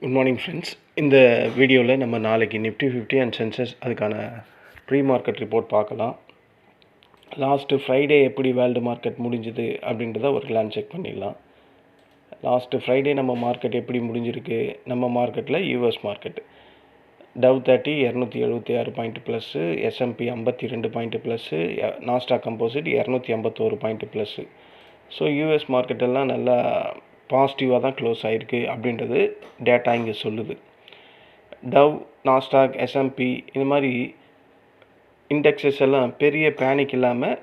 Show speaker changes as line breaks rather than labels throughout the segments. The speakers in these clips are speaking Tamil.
Good morning friends. இந்த வீடியோவில் நம்ம நாளைக்கு நிஃப்டி 50 அண்ட் சென்சஸ் அதுக்கான ப்ரீ மார்க்கெட் ரிப்போர்ட் பார்க்கலாம். லாஸ்ட்டு ஃப்ரைடே எப்படி வேர்ல்டு மார்க்கெட் முடிஞ்சுது அப்படின்றத ஒரு கிளான்ஸ் செக் பண்ணிடலாம். லாஸ்ட்டு ஃப்ரைடே நம்ம மார்க்கெட் எப்படி முடிஞ்சிருக்கு? நம்ம மார்க்கெட்டில் US market Dow 30 276 point plus, S&P 52 point plus, Nasdaq composite 251 point plus. So US மார்க்கெட்டெல்லாம் நல்லா பாசிட்டிவாக தான் க்ளோஸ் ஆகிருக்கு அப்படின்றது டேட்டா இங்கே சொல்லுது. டவ், நாஸ்டாக், S&P இந்த மாதிரி இண்டெக்ஸஸ் எல்லாம் பெரிய பேனிக் இல்லாமல்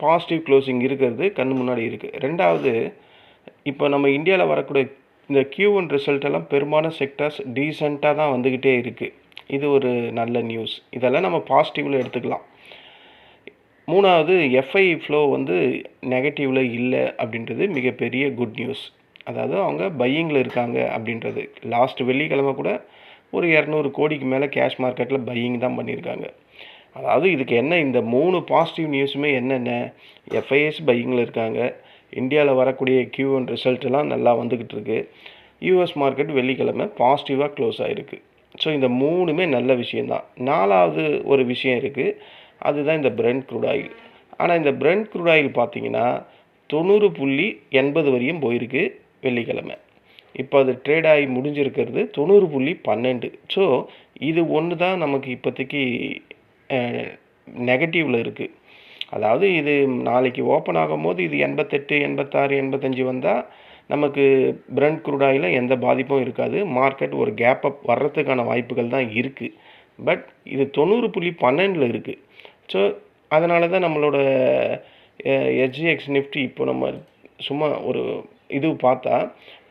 பாசிட்டிவ் க்ளோசிங் இருக்கிறது கண் முன்னாடி இருக்குது. ரெண்டாவது, இப்போ நம்ம இந்தியாவில் வரக்கூடிய இந்த Q1 ரிசல்ட் எல்லாம் பெரும்பாலான செக்டர்ஸ் டீசெண்டாக தான் வந்துக்கிட்டே இருக்குது. இது ஒரு நல்ல நியூஸ். இதெல்லாம் நம்ம பாசிட்டிவில் எடுத்துக்கலாம். மூணாவது, FI ஃப்ளோ நெகட்டிவில் இல்லை அப்படின்றது மிகப்பெரிய குட் நியூஸ். அதாவது அவங்க பையிங்கில் இருக்காங்க அப்படின்றது. லாஸ்ட் வெள்ளிக்கிழமை கூட ஒரு 200 கோடிக்கு மேலே கேஷ் மார்க்கெட்டில் பையிங் தான் பண்ணியிருக்காங்க. அதாவது இதுக்கு என்ன, இந்த 3 பாசிட்டிவ் நியூஸுமே என்னென்ன? FIS பையிங்கில் இருக்காங்க, இந்தியாவில் வரக்கூடிய Q1 ரிசல்ட் எல்லாம் நல்லா வந்துக்கிட்டு இருக்கு, யூஎஸ் மார்க்கெட் வெள்ளிக்கிழமை பாசிட்டிவாக க்ளோஸ் ஆகிருக்கு. ஸோ இந்த 3மே நல்ல விஷயந்தான். நாலாவது ஒரு விஷயம் இருக்குது, அதுதான் இந்த பிரெண்ட் க்ரூட் ஆயில். ஆனால் இந்த பிரெண்ட் க்ரூட் ஆயில் பார்த்தீங்கன்னா 90.80 வரையும் போயிருக்கு வெள்ளிக்கிழமை. இப்போ அது ட்ரேட் ஆகி முடிஞ்சிருக்கிறது 90.12. ஸோ இது ஒன்று தான் நமக்கு இப்போதைக்கு நெகட்டிவில் இருக்குது. அதாவது இது நாளைக்கு ஓப்பன் ஆகும்போது இது 88, 86, 85 வந்தால் நமக்கு பிரெண்ட் க்ரூட் ஆயிலில் எந்த பாதிப்பும் இருக்காது. மார்க்கெட் ஒரு கேப் அப் வர்றதுக்கான வாய்ப்புகள் தான் இருக்குது. பட் இது 90.12 இருக்குது. ஸோ அதனால தான் நம்மளோட SGX நிஃப்டி இப்போ நம்ம சும்மா ஒரு இது பார்த்தா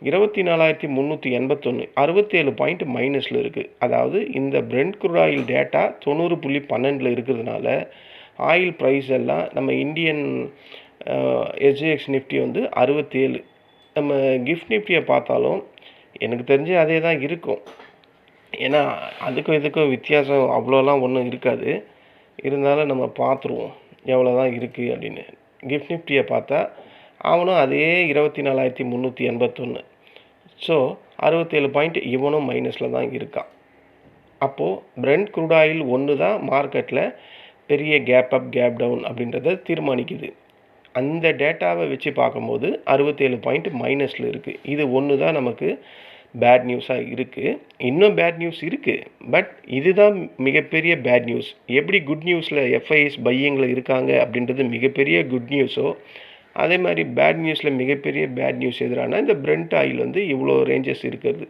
24,381 67 பாயிண்ட் மைனஸில் இருக்குது. அதாவது இந்த பிரெண்ட் க்ரூட் ஆயில் டேட்டா 90.12 இருக்கிறதுனால ஆயில் ப்ரைஸ் எல்லாம் நம்ம இந்தியன் SGX நிஃப்டி 67. நம்ம கிஃப்ட் நிஃப்டியை பார்த்தாலும் எனக்கு தெரிஞ்சு அதே தான் இருக்கும். ஏன்னா அதுக்கும் இதுக்கும் வித்தியாசம் அவ்வளோலாம் ஒன்றும் இருக்காது. இருந்தாலும் நம்ம பார்த்துருவோம் எவ்வளோ தான் இருக்குது அப்படின்னு. கிஃப்ட் நிஃப்டியை பார்த்தா அவனும் அதே 24,381. ஸோ 67 பாயிண்ட் இவனும் மைனஸில் தான் இருக்கான். அப்போது பிரெண்ட் க்ரூட் ஆயில் ஒன்று தான் மார்க்கெட்டில் பெரிய கேப் அப் கேப் டவுன் அப்படின்றத தீர்மானிக்குது. அந்த டேட்டாவை வச்சு பார்க்கும்போது 67 பாயிண்ட் மைனஸில் இருக்குது. இது ஒன்று தான் நமக்கு பேட் நியூஸாக இருக்குது. இன்னும் பேட் நியூஸ் இருக்குது, பட் இதுதான் மிகப்பெரிய பேட் நியூஸ். எப்படி குட் நியூஸில் FIS பையிங்கில் இருக்காங்க அப்படின்றது மிகப்பெரிய குட் நியூஸோ, அதே மாதிரி பேட் நியூஸில் மிகப்பெரிய பேட் நியூஸ் எதிரான இந்த பிரெண்ட் ஆயில் இவ்வளோ ரேஞ்சஸ் இருக்கிறது.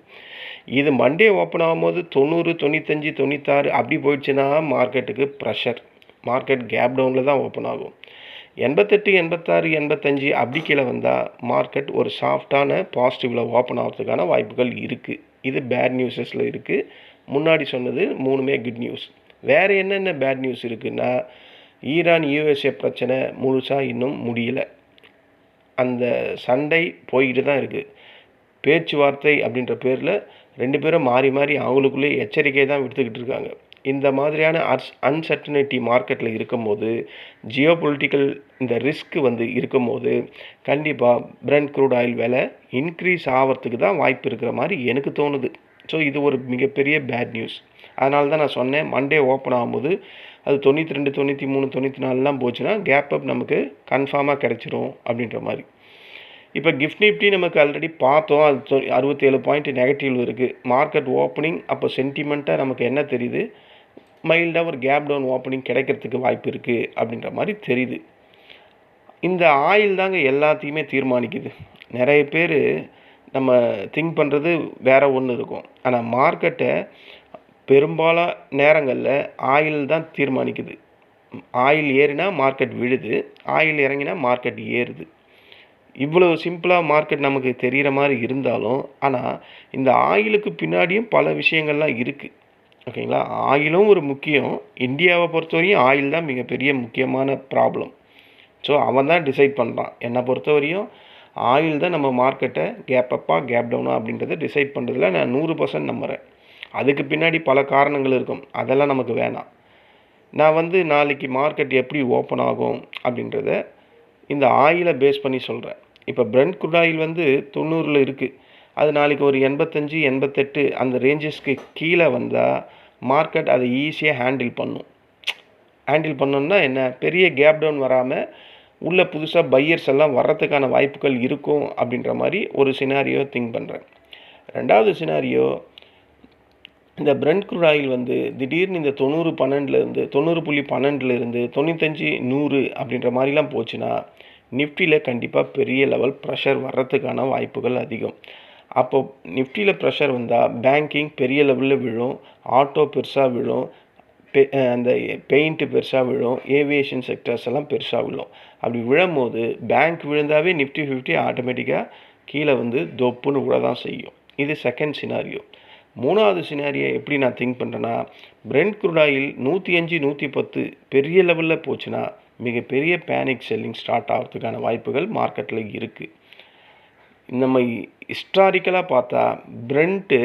இது மண்டே ஓப்பன் ஆகும்போது 90, 95, 96 அப்படி போயிடுச்சுன்னா மார்க்கெட்டுக்கு ப்ரெஷர். மார்க்கெட் கேப் டவுனில் தான் ஓப்பன் ஆகும். 88, 86, 85 அப்படி கீழே வந்தால் மார்க்கெட் ஒரு சாஃப்டான பாசிட்டிவில் ஓப்பன் ஆகிறதுக்கான வாய்ப்புகள் இருக்குது. இது பேட் நியூஸஸில் இருக்குது. முன்னாடி சொன்னது 3மே குட் நியூஸ். வேறு என்னென்ன பேட் நியூஸ் இருக்குன்னா, ஈரான் USA பிரச்சனை முழுசாக இன்னும் முடியலை. அந்த சண்டை போய்கிட்டு தான் இருக்குது. பேச்சுவார்த்தை அப்படின்ற பேரில் 2 பேரும் மாறி மாறி அவங்களுக்குள்ளே எச்சரிக்கை தான் விடுத்துக்கிட்டு இருக்காங்க. இந்த மாதிரியான அன்சர்டனிட்டி மார்க்கெட்டில் இருக்கும்போது, ஜியோ பொலிட்டிக்கல் இந்த ரிஸ்க் இருக்கும்போது கண்டிப்பாக பிரெண்ட் க்ரூட் ஆயில் விலை இன்க்ரீஸ் ஆகிறதுக்கு தான் வாய்ப்பு இருக்கிற மாதிரி எனக்கு தோணுது. ஸோ இது ஒரு மிகப்பெரிய பேட் நியூஸ். அதனால தான் நான் சொன்னேன், மண்டே ஓப்பன் ஆகும்போது அது 92, 93, 94 போச்சுன்னா கேப் அப் நமக்கு கன்ஃபார்மாக கிடச்சிரும் அப்படின்ற மாதிரி. இப்போ கிஃப்ட் நிஃப்டி நமக்கு ஆல்ரெடி பார்த்தோம், அது 67 பாயிண்ட் நெகட்டிவ் இருக்குது. மார்க்கெட் ஓப்பனிங் அப்போ சென்டிமெண்ட்டாக நமக்கு என்ன தெரியுது, மைல்டாக ஒரு கேப் டவுன் ஓப்பனிங் கிடைக்கிறதுக்கு வாய்ப்பு இருக்குது அப்படின்ற மாதிரி தெரியுது. இந்த ஆயில் தாங்க எல்லாத்தையுமே தீர்மானிக்குது. நிறைய பேர் நம்ம திங்க் பண்ணுறது வேறு ஒன்று இருக்கும், ஆனால் மார்க்கெட்டை பெரும்பாலான நேரங்களில் ஆயில் தான் தீர்மானிக்குது. ஆயில் ஏறினா மார்க்கெட் விழுது, ஆயில் இறங்கினா மார்க்கெட் ஏறுது. இவ்வளோ சிம்பிளாக மார்க்கெட் நமக்கு தெரிகிற மாதிரி இருந்தாலும், ஆனால் இந்த ஆயிலுக்கு பின்னாடியும் பல விஷயங்கள்லாம் இருக்குது. ஓகேங்களா? ஆயிலும் ஒரு முக்கியம். இந்தியாவை பொறுத்தவரையும் ஆயில் தான் மிகப்பெரிய முக்கியமான ப்ராப்ளம். ஸோ அவன் தான் டிசைட் பண்ணுறான். என்னை பொறுத்தவரையும் ஆயில் தான் நம்ம மார்க்கெட்டை கேப் அப்பாக கேப் டவுனா அப்படின்றத டிசைட் பண்ணுறதுல நான் 100% நம்புகிறேன். அதுக்கு பின்னாடி பல காரணங்கள் இருக்கும், அதெல்லாம் நமக்கு வேணாம். நான் நாளைக்கு மார்க்கெட் எப்படி ஓப்பன் ஆகும் அப்படின்றத இந்த ஆயிலை பேஸ் பண்ணி சொல்கிறேன். இப்போ பிரெண்ட் க்ரூட் ஆயில் 90ல் இருக்குது. அது நாளைக்கு ஒரு 85 88 அந்த ரேஞ்சஸ்க்கு கீழே வந்தால் மார்க்கெட் அதை ஈஸியாக ஹேண்டில் பண்ணணும்னா என்ன, பெரிய கேப் டவுன் வராமல் உள்ள புதுசாக பையர்ஸ் எல்லாம் வர்றதுக்கான வாய்ப்புகள் இருக்கும் அப்படின்ற மாதிரி ஒரு சினாரியோ திங்க் பண்ணுறேன். ரெண்டாவது சினாரியோ, இந்த பிரெண்ட் க்ரூட் ஆயில் வந்து திடீர்னு இந்த 90.12 90.12 95 100 அப்படின்ற மாதிரிலாம் போச்சுன்னா நிஃப்டியில் கண்டிப்பாக பெரிய லெவல் ப்ரெஷர் வர்றதுக்கான வாய்ப்புகள் அதிகம். அப்போ நிஃப்டியில் ப்ரெஷர் வந்தால் பேங்கிங் பெரிய லெவலில் விழும், ஆட்டோ பெருசாக விழும், அந்த பெயிண்ட்டு பெருசாக விழும், ஏவியேஷன் செக்டர்ஸ் எல்லாம் பெருசாக விழும். அப்படி விழும்போது பேங்க் விழுந்தாவே நிஃப்டி 50 ஆட்டோமேட்டிக்காக கீழே வந்து தொப்புன்னு விழ தான் செய்யும். இது செகண்ட் சினாரியோ. மூணாவது சினாரியோ எப்படி நான் திங்க் பண்ணுறேன்னா, பிரெண்ட் க்ரூட் ஆயில் 105 110 பெரிய லெவலில் போச்சுன்னா மிகப்பெரிய பேனிக் செல்லிங் ஸ்டார்ட் ஆகிறதுக்கான வாய்ப்புகள் மார்க்கெட்டில் இருக்குது. நம்ம ஹிஸ்டாரிக்கலாக பார்த்தா பிரெண்ட்டு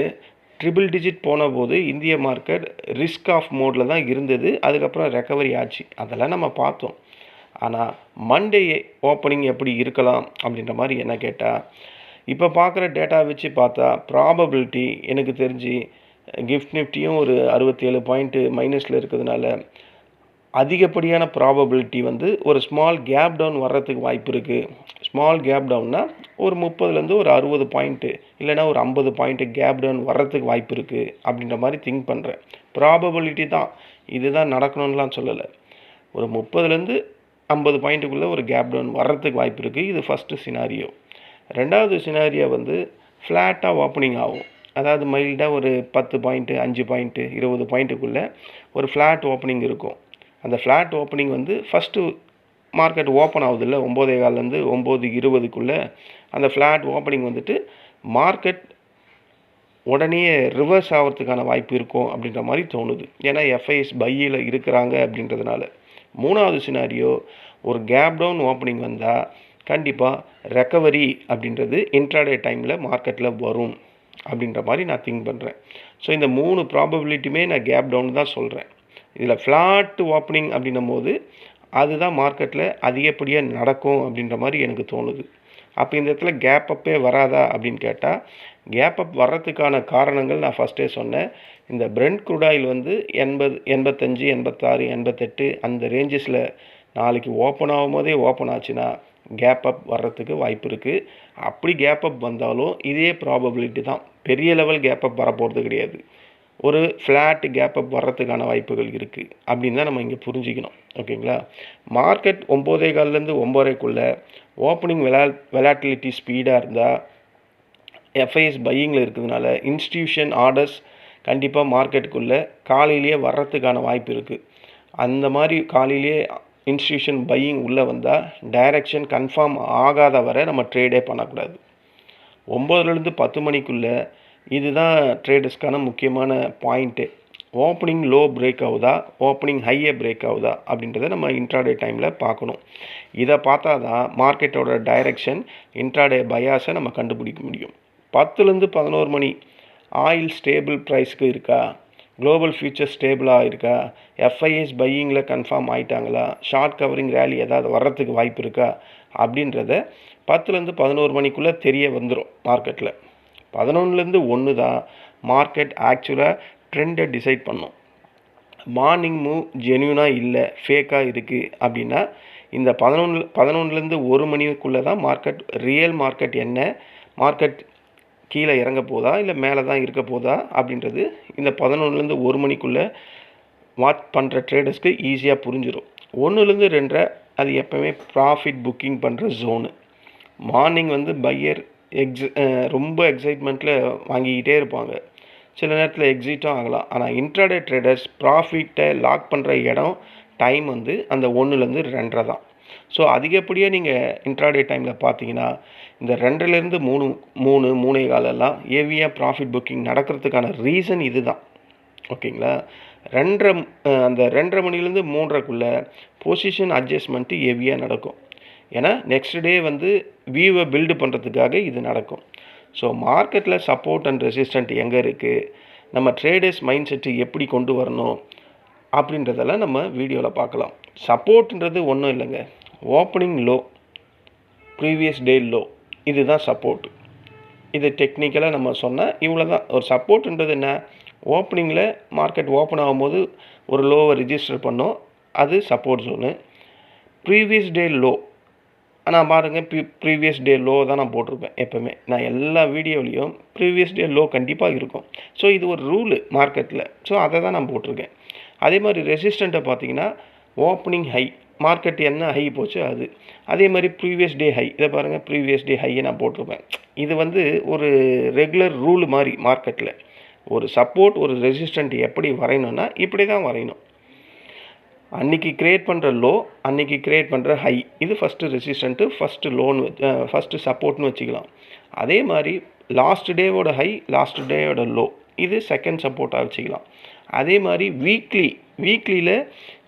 ட்ரிபிள் டிஜிட் போன போது இந்திய மார்க்கெட் ரிஸ்க் ஆஃப் மோடில் தான் இருந்தது. அதுக்கப்புறம் ரெக்கவரி ஆச்சு, அதெல்லாம் நம்ம பார்த்தோம். ஆனால் மண்டே ஓப்பனிங் எப்படி இருக்கலாம் அப்படின்ற மாதிரி என்ன கேட்டால், இப்போ பார்க்குற டேட்டா வச்சு பார்த்தா ப்ராபபிலிட்டி எனக்கு தெரிஞ்சு கிஃப்ட் நிஃப்டியும் ஒரு 67 பாயிண்ட்டு மைனஸில் இருக்கிறதுனால அதிகப்படியான ப்ராபபிலிட்டி வந்து ஒரு ஸ்மால் கேப் டவுன் வர்றதுக்கு வாய்ப்பு இருக்குது. ஸ்மால் கேப் டவுன்னா ஒரு 30லேருந்து ஒரு 60 பாயிண்ட்டு இல்லைனா ஒரு 50 பாயிண்ட்டு கேப் டவுன் வர்றதுக்கு வாய்ப்பு இருக்குது அப்படின்ற மாதிரி திங்க் பண்ணுறேன். ப்ராபபிலிட்டி தான், இதுதான் நடக்கணும்லாம் சொல்லலை. ஒரு 30லேருந்து 50 பாயிண்ட்டுக்குள்ளே ஒரு கேப் டவுன் வர்றதுக்கு வாய்ப்பு இருக்குது. இது ஃபஸ்ட்டு சினாரியோ. ரெண்டாவது சினாரியோ வந்து ஃப்ளாட்டாக ஓப்பனிங் ஆகும். அதாவது மைல்டாக ஒரு 10 பாயிண்ட்டு 5 பாயிண்ட்டு 20 பாயிண்ட்டுக்குள்ளே ஒரு ஃப்ளாட் ஓப்பனிங் இருக்கும். அந்த ஃப்ளாட் ஓப்பனிங் வந்து ஃபஸ்ட்டு மார்க்கெட் ஓப்பன் ஆகுதில்ல 9:15லேருந்து 9:20க்குள்ளே அந்த ஃப்ளாட் ஓப்பனிங் வந்துட்டு மார்க்கெட் உடனே ரிவர்ஸ் ஆகிறதுக்கான வாய்ப்பு இருக்கும் அப்படின்ற மாதிரி தோணுது. ஏன்னா எஃப்ஐஎஸ் பையில் இருக்கிறாங்க அப்படின்றதுனால. மூணாவது சினாரியோ, ஒரு கேப் டவுன் ஓப்பனிங் வந்தால் கண்டிப்பாக ரெக்கவரி அப்படின்றது இன்ட்ராடே டைமில் மார்க்கெட்டில் வரும் அப்படின்ற மாதிரி நான் திங்க் பண்ணுறேன். ஸோ இந்த 3 ப்ராபபிலிட்டியுமே நான் கேப் டவுன் தான் சொல்கிறேன். இதில் ஃப்ளாட் ஓப்பனிங் அப்படின்னும் போது அதுதான் மார்க்கெட்டில் அதிகப்படியாக நடக்கும் அப்படின்ற மாதிரி எனக்கு தோணுது. அப்போ இந்த இடத்துல கேப் அப்பே வராதா அப்படின்னு கேட்டால், கேப் அப் வர்றதுக்கான காரணங்கள் நான் ஃபஸ்ட்டே சொன்னேன். இந்த பிரெண்ட் க்ரூட் ஆயில் வந்து 80 85 86 88 அந்த ரேஞ்சஸில் நாளைக்கு ஓப்பன் ஆகும்போதே ஓப்பன் ஆச்சுன்னா கேப் அப் வர்றதுக்கு வாய்ப்பு இருக்குது. அப்படி கேப் அப் வந்தாலும் இதே ப்ராபபிலிட்டி தான், பெரிய லெவல் கேப் அப் வரப்போகிறது கிடையாது. ஒரு ஃப்ளாட் கேப் அப் வர்றதுக்கான வாய்ப்புகள் இருக்குது அப்படின்னு தான் நம்ம இங்கே புரிஞ்சிக்கணும். ஓகேங்களா? மார்க்கெட் 9:15லேருந்து 9:30க்குள்ளே ஓப்பனிங் வெலாட்டிலிட்டி ஸ்பீடாக இருந்தால் எஃப்ஐஎஸ் பையிங்கில் இருக்கிறதுனால இன்ஸ்டிடியூஷன் ஆர்டர்ஸ் கண்டிப்பாக மார்க்கெட்டுக்குள்ளே காலையிலேயே வர்றதுக்கான வாய்ப்பு இருக்குது. அந்த மாதிரி காலையிலேயே இன்ஸ்டிடியூஷன் பையிங் உள்ளே வந்தால் டைரக்ஷன் கன்ஃபார்ம் ஆகாத வரை நம்ம ட்ரேடே பண்ணக்கூடாது. 9லேருந்து 10 மணிக்குள்ளே இதுதான் ட்ரேடர்ஸ்க்கான முக்கியமான பாயிண்ட்டு. ஓப்பனிங் லோ பிரேக் ஆகுதா, ஓப்பனிங் ஹையை பிரேக் ஆகுதா அப்படின்றத நம்ம இன்ட்ராடே டைமில் பார்க்கணும். இதை பார்த்தா தான் மார்க்கெட்டோட டைரெக்ஷன் இன்ட்ராடே பயாஸை நம்ம கண்டுபிடிக்க முடியும். 10லேருந்து 11 மணி ஆயில் ஸ்டேபிள் ப்ரைஸ்க்கு இருக்கா, குளோபல் ஃபியூச்சர் ஸ்டேபிளாக இருக்கா, எஃப்ஐஎஸ் பையிங்கில் கன்ஃபார்ம் ஆகிட்டாங்களா, ஷார்ட் கவரிங் ரேலி ஏதாவது வர்றதுக்கு வாய்ப்பு இருக்கா அப்படின்றத 10லேருந்து 11 மணிக்குள்ளே தெரிய வந்துடும் மார்க்கெட்டில். 11லேருந்து 1 தான் மார்க்கெட் ஆக்சுவலாக ட்ரெண்டை டிசைட் பண்ணும். மார்னிங் மூவ் ஜென்யூனாக இல்லை, ஃபேக்காக இருக்குது அப்படின்னா இந்த 11லேருந்து 1 மணிக்குள்ளே தான் மார்க்கெட் ரியல் மார்க்கெட் என்ன, மார்க்கெட் கீழே இறங்க போதா இல்லை மேலே தான் இருக்க போதா அப்படின்றது இந்த 11லேருந்து 1 மணிக்குள்ளே வாட்ச் பண்ணுற ட்ரேடர்ஸ்க்கு ஈஸியாக புரிஞ்சிடும். 1லேருந்து 2 அது எப்போவுமே ப்ராஃபிட் புக்கிங் பண்ணுற ஜோனு. மார்னிங் வந்து பையர் ரொம்ப எக்ஸைட்மெண்ட்டில் வாங்கிக்கிட்டே இருப்பாங்க, சில நேரத்தில் எக்ஸிட்டும் ஆகலாம். ஆனால் இன்ட்ராடே ட்ரேடர்ஸ் ப்ராஃபிட்டை லாக் பண்ணுற இடம் டைம் வந்து அந்த 1லேருந்து 2 தான். ஸோ அதிகப்படியாக நீங்கள் இன்ட்ராடே டைமில் பார்த்தீங்கன்னா இந்த 2லேருந்து 3 3:15 ஹெவியாக ப்ராஃபிட் புக்கிங் நடக்கிறதுக்கான ரீசன் இது தான். ஓகேங்களா? அந்த 2:30 மணிலேருந்து 3:30க்குள்ளே பொசிஷன் அட்ஜஸ்ட்மெண்ட்டு ஹெவியாக நடக்கும். ஏன்னா நெக்ஸ்ட் டே வந்து வியூவை பில்டு பண்ணுறதுக்காக இது நடக்கும். ஸோ மார்க்கெட்டில் சப்போர்ட் அண்ட் ரெசிஸ்டன்ட் எங்கே இருக்குது, நம்ம ட்ரேடர்ஸ் மைண்ட் செட்டு எப்படி கொண்டு வரணும் அப்படின்றதெல்லாம் நம்ம வீடியோவில் பார்க்கலாம். சப்போர்ட்ன்றது ஒன்றும் இல்லைங்க, opening low, previous day low, இதுதான் சப்போர்ட். இது டெக்னிக்கலாக நம்ம சொன்னால் இவ்வளோ தான். ஒரு சப்போர்ட்ன்றது என்ன, ஓப்பனிங்கில் மார்க்கெட் ஓப்பன் ஆகும்போது ஒரு லோவை ரிஜிஸ்டர் பண்ணோம், அது support zone. Previous day low, நான் பாருங்கள் ப்ரீவியஸ் டே லோ தான் நான் போட்டிருப்பேன் எப்போவுமே. நான் எல்லா வீடியோலையும் ப்ரீவியஸ் டே லோ கண்டிப்பாக இருக்கும். ஸோ இது ஒரு ரூலு மார்க்கெட்டில். ஸோ அதை தான் நான் போட்டிருக்கேன். அதே மாதிரி ரெசிஸ்டண்ட்டை பார்த்தீங்கன்னா ஓப்பனிங் ஹை, மார்க்கெட் என்ன ஹை போச்சு அது. அதே மாதிரி ப்ரீவியஸ் டே ஹை, இதை பாருங்கள் ப்ரீவியஸ் டே ஹையை நான் போட்டிருப்பேன். இது ஒரு ரெகுலர் ரூல் மாதிரி மார்க்கெட்டில். ஒரு சப்போர்ட் ஒரு ரெசிஸ்டண்ட் எப்படி வரையணும்னா இப்படி தான் வரையணும். அன்றைக்கி க்ரியேட் பண்ணுற லோ, அன்றைக்கி க்ரியேட் பண்ணுற ஹை, இது ஃபஸ்ட்டு ரெசிஸ்டண்ட்டு, ஃபஸ்ட்டு லோன்னு ஃபஸ்ட்டு சப்போர்ட்னு வச்சுக்கலாம். அதே மாதிரி லாஸ்ட் டேவோட ஹை, லாஸ்ட் டேவோட லோ, இது செகண்ட் சப்போர்ட்டாக வச்சுக்கலாம். அதே மாதிரி வீக்லியில்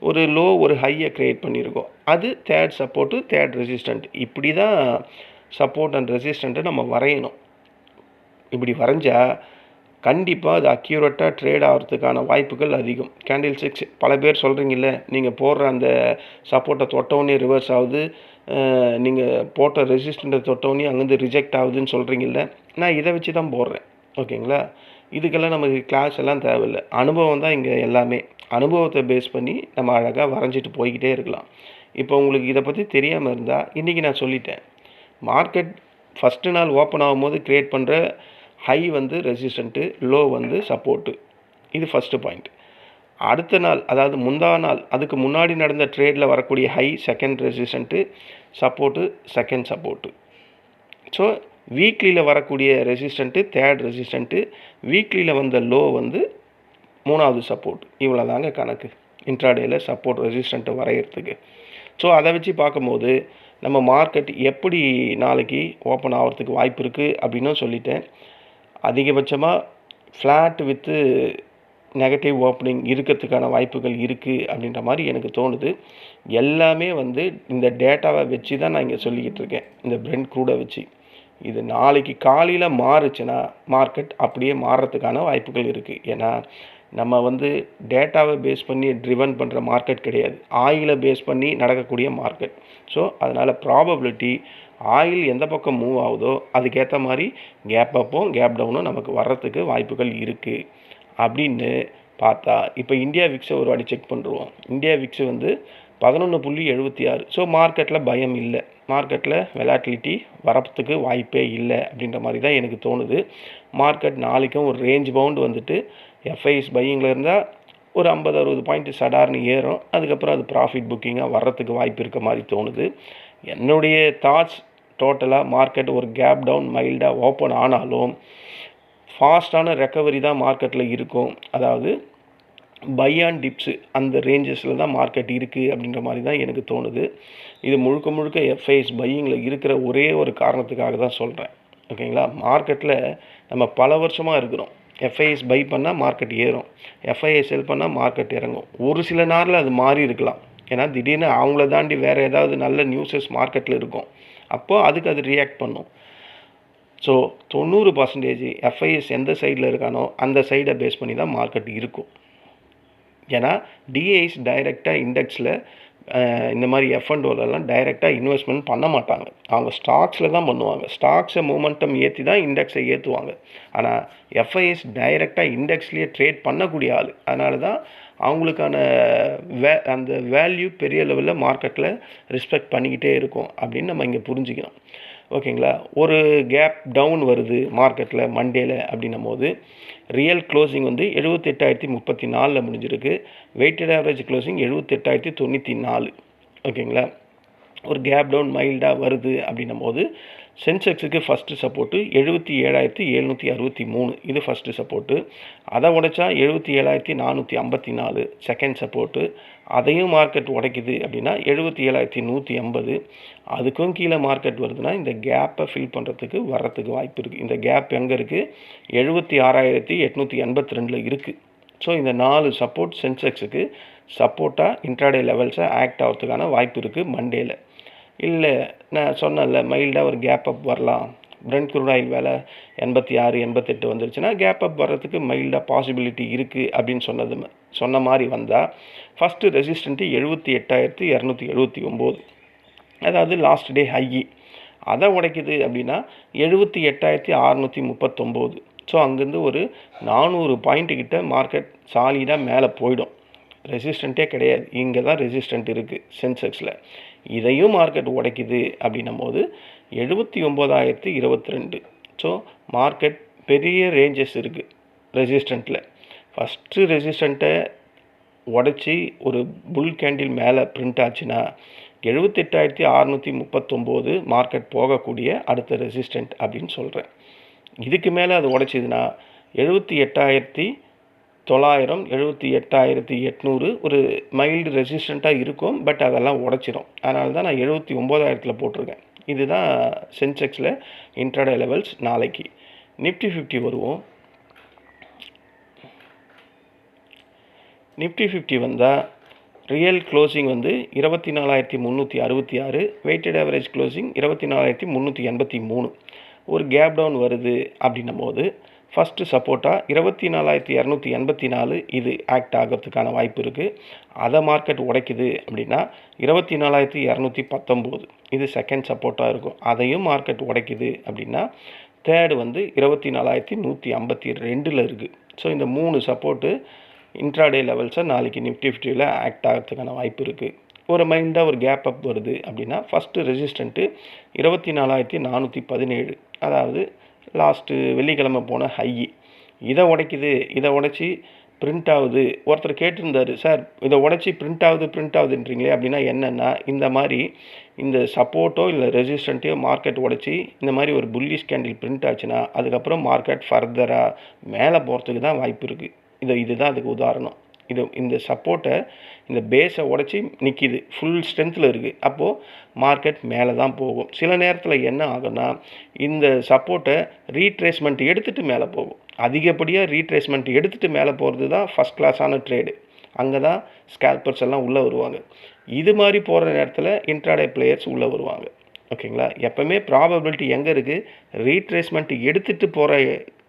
ஒரு லோ ஒரு ஹையை க்ரியேட் பண்ணியிருக்கோம், அது தேர்ட் சப்போர்ட்டு, தேர்ட் ரெசிஸ்டண்ட். இப்படி தான் சப்போர்ட் அண்ட் ரெசிஸ்டண்ட்டை நம்ம வரையணும். இப்படி வரைஞ்சால் கண்டிப்பாக அது அக்யூரேட்டாக ட்ரேட் ஆகிறதுக்கான வாய்ப்புகள் அதிகம். கேண்டில் சிக்ஸ் பல பேர் சொல்கிறீங்கல்ல, நீங்கள் போடுற அந்த சப்போர்ட்டை தொட்டவுடனே ரிவர்ஸ் ஆகுது, நீங்கள் போட்ட ரெசிஸ்டண்ட்டை தொட்டவுடனே அங்கேருந்து ரிஜெக்ட் ஆகுதுன்னு சொல்கிறீங்கல்ல, நான் இதை வச்சு தான் போடுறேன். ஓகேங்களா? இதுக்கெல்லாம் நமக்கு கிளாஸ் எல்லாம் தேவையில்லை. அனுபவம் தான் இங்கே எல்லாமே. அனுபவத்தை பேஸ் பண்ணி நம்ம அழகாக வரைஞ்சிட்டு போய்கிட்டே இருக்கலாம். இப்போ உங்களுக்கு இதை பற்றி தெரியாமல் இருந்தால் இன்றைக்கி நான் சொல்லிட்டேன். மார்க்கெட் ஃபஸ்ட்டு நாள் ஓப்பன் ஆகும்போது க்ரியேட் பண்ணுற ஹை ரெசிஸ்டண்ட்டு, லோ சப்போர்ட்டு. இது ஃபஸ்ட்டு பாயிண்ட். அடுத்த நாள், அதாவது முந்தா நாள், அதுக்கு முன்னாடி நடந்த ட்ரேடில் வரக்கூடிய high second resistance, support second support. So வீக்லியில் வரக்கூடிய ரெசிஸ்டண்ட்டு தேர்ட் ரெசிஸ்டண்ட்டு, வீக்லியில் வந்த லோ மூணாவது சப்போர்ட். இவ்வளோ தாங்க கணக்கு இன்ட்ராடேயில் சப்போர்ட் ரெசிஸ்டண்ட்டை வரைகிறதுக்கு. ஸோ அதை வச்சு பார்க்கும்போது நம்ம மார்க்கெட் எப்படி நாளைக்கு ஓப்பன் ஆகிறதுக்கு வாய்ப்பு இருக்குது அப்படின்னும் சொல்லிட்டேன். அதிகபட்சமாக ஃப்ளாட் வித்து நெகட்டிவ் ஓப்பனிங் இருக்கிறதுக்கான வாய்ப்புகள் இருக்குது அப்படின்ற மாதிரி எனக்கு தோணுது. எல்லாமே இந்த டேட்டாவை வச்சு தான் நான் இங்கே சொல்லிக்கிட்டு இருக்கேன், இந்த பிரெண்ட் க்ரூடை வச்சு. இது நாளைக்கு காலையில் மாறுச்சுன்னா மார்க்கெட் அப்படியே மாறுறதுக்கான வாய்ப்புகள் இருக்குது. ஏன்னா நம்ம டேட்டாவை பேஸ் பண்ணி ட்ரிவன் பண்ணுற மார்க்கெட் கிடையாது, ஆயிலை பேஸ் பண்ணி நடக்கக்கூடிய மார்க்கெட். ஸோ அதனால் ப்ராபபிலிட்டி ஆயில் எந்த பக்கம் மூவ் ஆகுதோ அதுக்கேற்ற மாதிரி கேப் அப்பும் கேப் டவுனும் நமக்கு வர்றதுக்கு வாய்ப்புகள் இருக்குது அப்படின்னு பார்த்தா, இப்போ இந்தியா விக்ஸை ஒரு வாட்டி செக் பண்ணுறோம். India Vicks 11.76. ஸோ மார்க்கெட்டில் பயம் இல்லை, மார்க்கெட்டில் வெலாட்டிலிட்டி வரத்துக்கு வாய்ப்பே இல்லை அப்படின்ற மாதிரி தான் எனக்கு தோணுது. மார்க்கெட் நாளைக்கும் ஒரு ரேஞ்ச் பவுண்டு எஃப்ஐஎஸ் பையிங்கில் இருந்தால் ஒரு 50-60 பாயிண்ட் சடார்னு ஏறும். அதுக்கப்புறம் அது ப்ராஃபிட் புக்கிங்காக வர்றதுக்கு வாய்ப்பு இருக்க மாதிரி தோணுது. என்னுடைய தாட்ஸ் டோட்டலாக மார்க்கெட் ஒரு கேப் டவுன் மைல்டாக ஓப்பன் ஆனாலும் ஃபாஸ்டான ரெக்கவரி தான் மார்க்கெட்டில் இருக்கும். அதாவது பை ஆன் டிப்ஸு அந்த ரேஞ்சஸில் தான் மார்க்கெட் இருக்குது அப்படின்ற மாதிரி தான் எனக்கு தோணுது. இது முழுக்க எஃப்ஐஎஸ் பையிங்கில் இருக்கிற ஒரே ஒரு காரணத்துக்காக தான் சொல்கிறேன். ஓகேங்களா? மார்க்கெட்டில் நம்ம பல வருஷமாக இருக்கிறோம். எஃப்ஐஎஸ் பை பண்ணால் மார்க்கெட் ஏறும், எஃப்ஐஎஸ் செல் பண்ணால் மார்க்கெட் இறங்கும். ஒரு சில நாளில் அது மாறி இருக்கலாம். ஏன்னா திடீர்னு அவங்கள தாண்டி வேறு ஏதாவது நல்ல நியூஸஸ் மார்க்கெட்டில் இருக்கும், அப்போது அதுக்கு அது ரியாக்ட் பண்ணும். ஸோ 90% எஃப்ஐஎஸ் எந்த சைடில் இருக்கானோ அந்த சைடை பேஸ் பண்ணி தான் மார்க்கெட் இருக்கும். ஏன்னா டிஐஸ் டைரெக்டாக இண்டெக்ஸில் இந்த மாதிரி எஃப்என்டோலெல்லாம் டைரெக்டாக இன்வெஸ்ட்மெண்ட் பண்ண மாட்டாங்க, அவங்க ஸ்டாக்ஸில் தான் பண்ணுவாங்க. ஸ்டாக்ஸை மூமெண்டம் ஏற்றி தான் இண்டெக்ஸை ஏற்றுவாங்க. ஆனால் எஃப்ஐஎஸ் டைரெக்டாக இண்டெக்ஸ்லேயே ட்ரேட் பண்ணக்கூடிய ஆள், அதனால தான் அவங்களுக்கான அந்த வேல்யூ பெரிய லெவலில் மார்க்கெட்டில் ரெஸ்பெக்ட் பண்ணிக்கிட்டே இருக்கும் அப்படின்னு நம்ம இங்கே புரிஞ்சுக்கணும். ஓகேங்களா? ஒரு கேப் டவுன் வருது மார்க்கெட்டில் மண்டேயில் அப்படின்னும் போது ரியல் க்ளோசிங் 78,034 முடிஞ்சிருக்கு, வெயிட்டட் ஆவரேஜ் க்ளோசிங் 78,094. ஓகேங்களா? ஒரு கேப் டவுன் மைல்டாக வருது அப்படின்னும் போது சென்செக்ஸுக்கு ஃபஸ்ட்டு சப்போர்ட்டு 77,763, இது ஃபஸ்ட்டு சப்போர்ட்டு. அதை உடைச்சா 77,454 செகண்ட் சப்போர்ட்டு. அதையும் மார்க்கெட் உடைக்குது அப்படின்னா 77,180. அதுக்கும் கீழே மார்க்கெட் வருதுன்னா இந்த கேப்பை ஃபில் பண்ணுறதுக்கு வர்றதுக்கு வாய்ப்பு இருக்குது. இந்த கேப் எங்கே இருக்குது? 76,882 இருக்குது. ஸோ இந்த 4 சப்போர்ட் சென்செக்ஸுக்கு சப்போர்ட்டாக இன்ட்ராடே லெவல்ஸை ஆக்ட் ஆகிறதுக்கான வாய்ப்பு இருக்குது மண்டேயில். இல்லை நான் சொன்னேன்ல மைல்டாக ஒரு கேப் அப் வரலாம், பிரெண்ட் க்ரூட் ஆயில் வேலை 86, 88 வந்துருச்சுன்னா கேப் அப் வர்றதுக்கு மைல்டாக பாசிபிலிட்டி இருக்குது அப்படின்னு சொன்ன மாதிரி வந்தால் ஃபஸ்ட்டு ரெசிஸ்டண்ட்டு 78,279, அதாவது லாஸ்ட் டே ஹை. அதை உடைக்குது அப்படின்னா 78,639. ஸோ அங்கேருந்து ஒரு 400 பாயிண்ட்டு கிட்ட மார்க்கெட் சாலிடாக மேலே போயிடும். ரெசிஸ்டண்ட்டே கிடையாது, இங்கே தான் ரெசிஸ்டண்ட் இருக்குது சென்செக்ஸில். இதையும் மார்க்கெட் உடைக்குது அப்படின்னும் போது 79,022. ஸோ மார்க்கெட் பெரிய ரேஞ்சஸ் இருக்குது ரெசிஸ்டண்ட்டில். ஃபஸ்ட்டு ரெசிஸ்டண்ட்டை உடச்சி ஒரு புல் கேண்டில் மேலே பிரிண்ட் ஆச்சுன்னா 78,639 மார்க்கெட் போகக்கூடிய அடுத்த ரெசிஸ்டண்ட் அப்படின்னு சொல்கிறேன். இதுக்கு மேலே அது உடைச்சிதுன்னா 78,900 78,800 ஒரு மைல்டு ரெசிஸ்டண்ட்டாக இருக்கும். பட் அதெல்லாம் உடைச்சிரும். அதனால தான் நான் 79,000 போட்டிருக்கேன். இதுதான் சென்செக்ஸில் இன்ட்ராடே லெவல்ஸ் நாளைக்கு. நிஃப்டி 50 வருவோம். நிஃப்டி 50 வந்தால் ரியல் க்ளோசிங் வந்து 24,366, வெயிட்டட் ஆவரேஜ் க்ளோசிங் 24,383. ஒரு கேப் டவுன் வருது அப்படின்னும் போது ஃபஸ்ட்டு சப்போர்ட்டாக 24,284 இது ஆக்ட் ஆகிறதுக்கான வாய்ப்பு இருக்குது. அதை மார்க்கெட் உடைக்குது அப்படின்னா 24,219 இது செகண்ட் சப்போர்ட்டாக இருக்கும். அதையும் மார்க்கெட் உடைக்குது அப்படின்னா தேர்டு வந்து 24,152 இருக்குது. ஸோ இந்த 3 சப்போர்ட்டு இன்ட்ராடே லெவல்ஸை நாளைக்கு நிஃப்டி 50ல் ஆக்ட் ஆகிறதுக்கான வாய்ப்பு இருக்குது. ஒரு மைல்டாக ஒரு கேப் அப் வருது அப்படின்னா ஃபஸ்ட்டு ரெசிஸ்டண்ட்டு 24,417, அதாவது லாஸ்ட்டு வெள்ளிக்கிழமை போன ஹை. இதை உடைக்குது. இதை உடைச்சி பிரிண்ட் ஆகுது. ஒருத்தர் கேட்டிருந்தார், சார் இதை உடைச்சி பிரிண்ட் ஆகுதுன்றீங்களே அப்படின்னா என்னென்னா, இந்த மாதிரி இந்த சப்போர்ட்டோ இல்லை ரெசிஸ்டண்ட்டையோ மார்க்கெட் உடைச்சி இந்த மாதிரி ஒரு புல்லிஷ் கேண்டில் பிரிண்ட் ஆச்சுன்னா அதுக்கப்புறம் மார்க்கெட் ஃபர்தராக மேலே போகிறதுக்கு தான் வாய்ப்பு இருக்குது. இதுதான் அதுக்கு உதாரணம். இந்த சப்போர்ட்டை இந்த பேஸை உடைச்சி நிற்கிது, ஃபுல் ஸ்ட்ரென்த்தில் இருக்குது. அப்போது மார்க்கெட் மேலே தான் போகும். சில நேரத்தில் என்ன ஆகும்னா இந்த சப்போர்ட்டை ரீட்ரேஸ்மெண்ட் எடுத்துகிட்டு மேலே போகும். அதிகப்படியாக ரீட்ரேஸ்மெண்ட் எடுத்துகிட்டு மேலே போகிறது தான் ஃபஸ்ட் கிளாஸான ட்ரேடு. அங்கே தான் ஸ்கேல்பர்ஸ் எல்லாம் உள்ளே வருவாங்க. இது மாதிரி போகிற நேரத்தில் இன்ட்ராடே பிளேயர்ஸ் உள்ளே வருவாங்க. ஓகேங்களா? எப்போவுமே ப்ராபபிலிட்டி எங்கே இருக்குது? ரீட்ரேஸ்மெண்ட் எடுத்துகிட்டு போகிற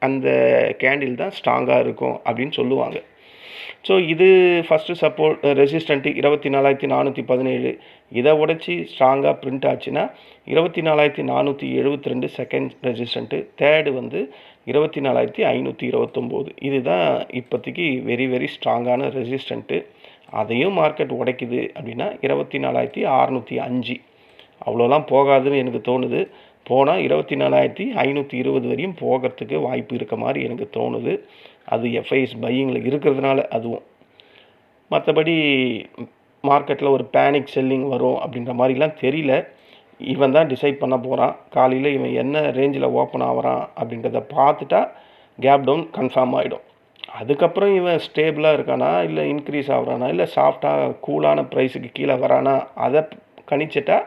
அந்த கேண்டில் தான் ஸ்ட்ராங்காக இருக்கும் அப்படின்னு சொல்லுவாங்க. ஸோ இது ஃபஸ்ட்டு சப்போர்ட் ரெசிஸ்டண்ட்டு 24,417. இதை உடைச்சி ஸ்ட்ராங்காக பிரிண்ட் ஆச்சுன்னா 24,472 செகண்ட் ரெசிஸ்டண்ட்டு. தேர்டு வந்து 24,529. இதுதான் இப்போதைக்கு வெரி வெரி ஸ்ட்ராங்கான ரெசிஸ்டண்ட்டு. அதையும் மார்க்கெட் உடைக்குது அப்படின்னா 24,605. அவ்வளோலாம் போகாதுன்னு எனக்கு தோணுது. போனால் 24,520 வரையும் போகிறதுக்கு வாய்ப்பு இருக்க மாதிரி எனக்கு தோணுது. அது எஃப்ஐஎஸ் பையிங்கில் இருக்கிறதுனால. அதுவும் மற்றபடி மார்க்கெட்டில் ஒரு பேனிக் செல்லிங் வரும் அப்படின்ற மாதிரிலாம் தெரியல. இவன் தான் டிசைட் பண்ண போகிறான். காலையில் இவன் என்ன ரேஞ்சில் ஓப்பன் ஆகிறான் அப்படின்றத பார்த்துட்டா கேப் டவுன் கன்ஃபார்ம் ஆகிடும். அதுக்கப்புறம் இவன் ஸ்டேபிளாக இருக்கானா, இல்லை இன்க்ரீஸ் ஆகிறானா, இல்லை சாஃப்டாக கூலான ப்ரைஸுக்கு கீழே வரானா, அதை கணிச்சிட்டா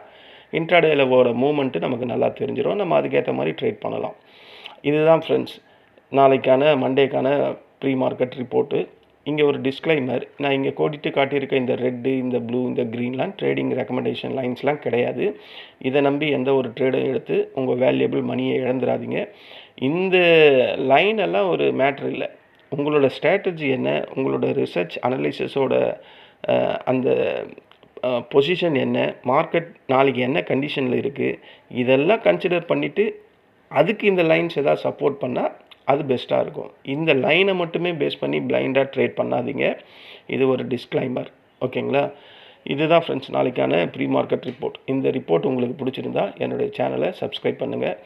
இன்ட்ராடேலோட மூமெண்ட்டு நமக்கு நல்லா தெரிஞ்சிடும். நம்ம அதுக்கேற்ற மாதிரி ட்ரேட் பண்ணலாம். இதுதான் ஃப்ரெண்ட்ஸ் நாளைக்கான மண்டேக்கான ப்ரீ மார்க்கெட் ரிப்போர்ட்டு. இங்கே ஒரு டிஸ்க்ளைமர், நான் இங்கே கோடிட்டு காட்டியிருக்க இந்த ரெட்டு, இந்த ப்ளூ, இந்த க்ரீன்லாம் ட்ரேடிங் ரெக்கமெண்டேஷன் லைன்ஸ்லாம் கிடையாது. இதை நம்பி எந்த ஒரு ட்ரேடும் எடுத்து உங்கள் வேல்யூபிள் மணியை இழந்துடாதீங்க. இந்த லைன் எல்லாம் ஒரு மேட்ரு இல்லை. உங்களோட ஸ்ட்ராட்டஜி என்ன, உங்களோட ரிசர்ச் அனலைசிஸோட அந்த பொசிஷன் என்ன, மார்க்கெட் நாளைக்கு என்ன கண்டிஷனில் இருக்குது, இதெல்லாம் கன்சிடர் பண்ணிவிட்டு அதுக்கு இந்த லைன்ஸ் எதாவது சப்போர்ட் பண்ணால் அது பெஸ்ட்டாக இருக்கும். இந்த லைனை மட்டுமே பேஸ் பண்ணி பிளைண்டாக ட்ரேட் பண்ணாதீங்க. இது ஒரு டிஸ்க்ளைமர். ஓகேங்களா? இதுதான் ஃப்ரெண்ட்ஸ் நாளைக்கான ப்ரீ மார்க்கெட் ரிப்போர்ட். இந்த ரிப்போர்ட் உங்களுக்கு பிடிச்சிருந்தா என்னுடைய சேனலை சப்ஸ்கிரைப் பண்ணுங்கள்.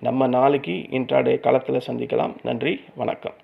நம்ம நாளைக்கு இன்ட்ராடே களத்தில் சந்திக்கலாம். நன்றி, வணக்கம்.